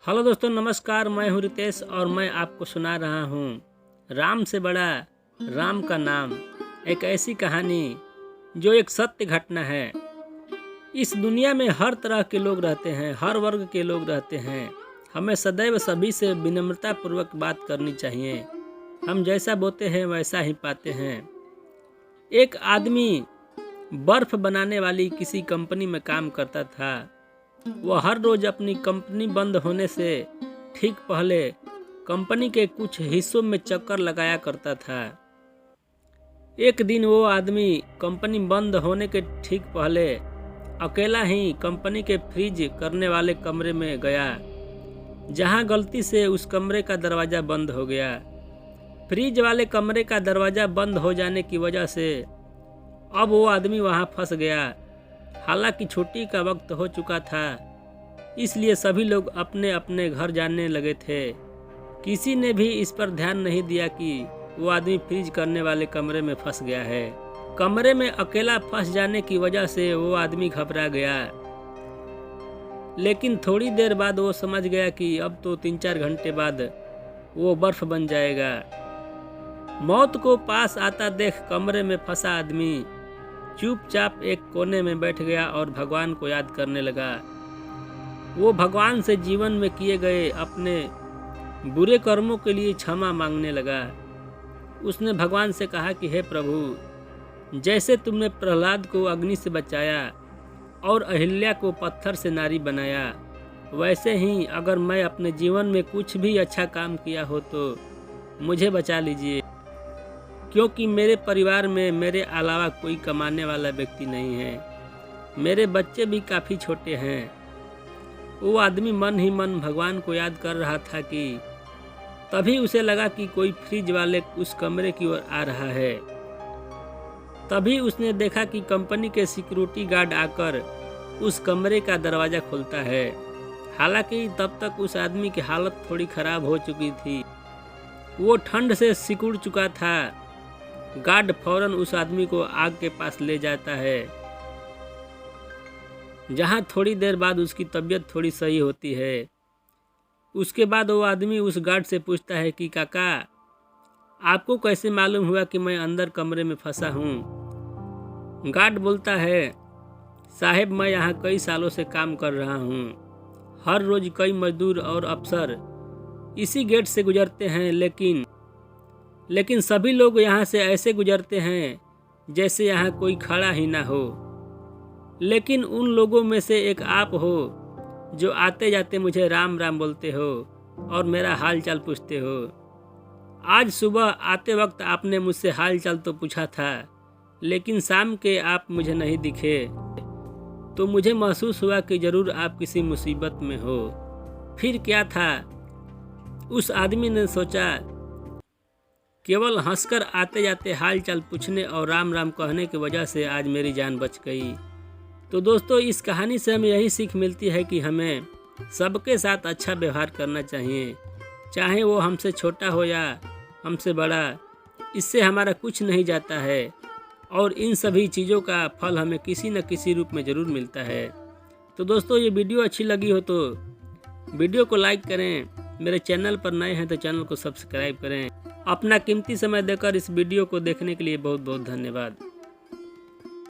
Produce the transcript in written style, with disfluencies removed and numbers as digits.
Hello दोस्तों, नमस्कार। मैं हूँ रितेश और मैं आपको सुना रहा हूँ राम से बड़ा राम का नाम, एक ऐसी कहानी जो एक सत्य घटना है। इस दुनिया में हर तरह के लोग रहते हैं, हर वर्ग के लोग रहते हैं। हमें सदैव सभी से विनम्रता पूर्वक बात करनी चाहिए। हम जैसा बोते हैं वैसा ही पाते हैं। एक आदमी बर्फ बनाने वाली किसी कंपनी में काम करता था। वह हर रोज अपनी कंपनी बंद होने से ठीक पहले कंपनी के कुछ हिस्सों में चक्कर लगाया करता था। एक दिन वो आदमी कंपनी बंद होने के ठीक पहले अकेला ही कंपनी के फ्रीज करने वाले कमरे में गया, जहां गलती से उस कमरे का दरवाज़ा बंद हो गया। फ्रीज वाले कमरे का दरवाज़ा बंद हो जाने की वजह से अब वो आदमी वहां फंस गया। हालांकि छुट्टी का वक्त हो चुका था, इसलिए सभी लोग अपने अपने घर जाने लगे थे। किसी ने भी इस पर ध्यान नहीं दिया कि वो आदमी फ्रीज करने वाले कमरे में फंस गया है। कमरे में अकेला फंस जाने की वजह से वो आदमी घबरा गया, लेकिन थोड़ी देर बाद वो समझ गया कि अब तो 3-4 घंटे बाद वो बर्फ बन जाएगा। मौत को पास आता देख कमरे में फंसा आदमी चुपचाप एक कोने में बैठ गया और भगवान को याद करने लगा। वो भगवान से जीवन में किए गए अपने बुरे कर्मों के लिए क्षमा मांगने लगा। उसने भगवान से कहा कि हे प्रभु, जैसे तुमने प्रहलाद को अग्नि से बचाया और अहिल्या को पत्थर से नारी बनाया, वैसे ही अगर मैं अपने जीवन में कुछ भी अच्छा काम किया हो तो मुझे बचा लीजिए, क्योंकि मेरे परिवार में मेरे अलावा कोई कमाने वाला व्यक्ति नहीं है। मेरे बच्चे भी काफ़ी छोटे हैं। वो आदमी मन ही मन भगवान को याद कर रहा था कि तभी उसे लगा कि कोई फ्रिज वाले उस कमरे की ओर आ रहा है। तभी उसने देखा कि कंपनी के सिक्योरिटी गार्ड आकर उस कमरे का दरवाज़ा खोलता है। हालांकि तब तक उस आदमी की हालत थोड़ी ख़राब हो चुकी थी। वो ठंड से सिकुड़ चुका था। गार्ड फौरन उस आदमी को आग के पास ले जाता है, जहां थोड़ी देर बाद उसकी तबीयत थोड़ी सही होती है। उसके बाद वो आदमी उस गार्ड से पूछता है कि काका, आपको कैसे मालूम हुआ कि मैं अंदर कमरे में फंसा हूँ? गार्ड बोलता है, साहब, मैं यहाँ कई सालों से काम कर रहा हूँ। हर रोज कई मजदूर और अफसर इसी गेट से गुजरते हैं, लेकिन सभी लोग यहाँ से ऐसे गुजरते हैं जैसे यहाँ कोई खड़ा ही ना हो। लेकिन उन लोगों में से एक आप हो जो आते जाते मुझे राम राम बोलते हो और मेरा हाल चाल पूछते हो। आज सुबह आते वक्त आपने मुझसे हाल चाल तो पूछा था, लेकिन शाम के आप मुझे नहीं दिखे, तो मुझे महसूस हुआ कि जरूर आप किसी मुसीबत में हो। फिर क्या था? उस आदमी ने सोचा, केवल हंसकर आते जाते हाल चाल पूछने और राम राम कहने की वजह से आज मेरी जान बच गई। तो दोस्तों, इस कहानी से हमें यही सीख मिलती है कि हमें सबके साथ अच्छा व्यवहार करना चाहिए, चाहे वो हमसे छोटा हो या हमसे बड़ा। इससे हमारा कुछ नहीं जाता है और इन सभी चीज़ों का फल हमें किसी न किसी रूप में ज़रूर मिलता है। तो दोस्तों, ये वीडियो अच्छी लगी हो तो वीडियो को लाइक करें। मेरे चैनल पर नए हैं तो चैनल को सब्सक्राइब करें। अपना कीमती समय देकर इस वीडियो को देखने के लिए बहुत बहुत धन्यवाद।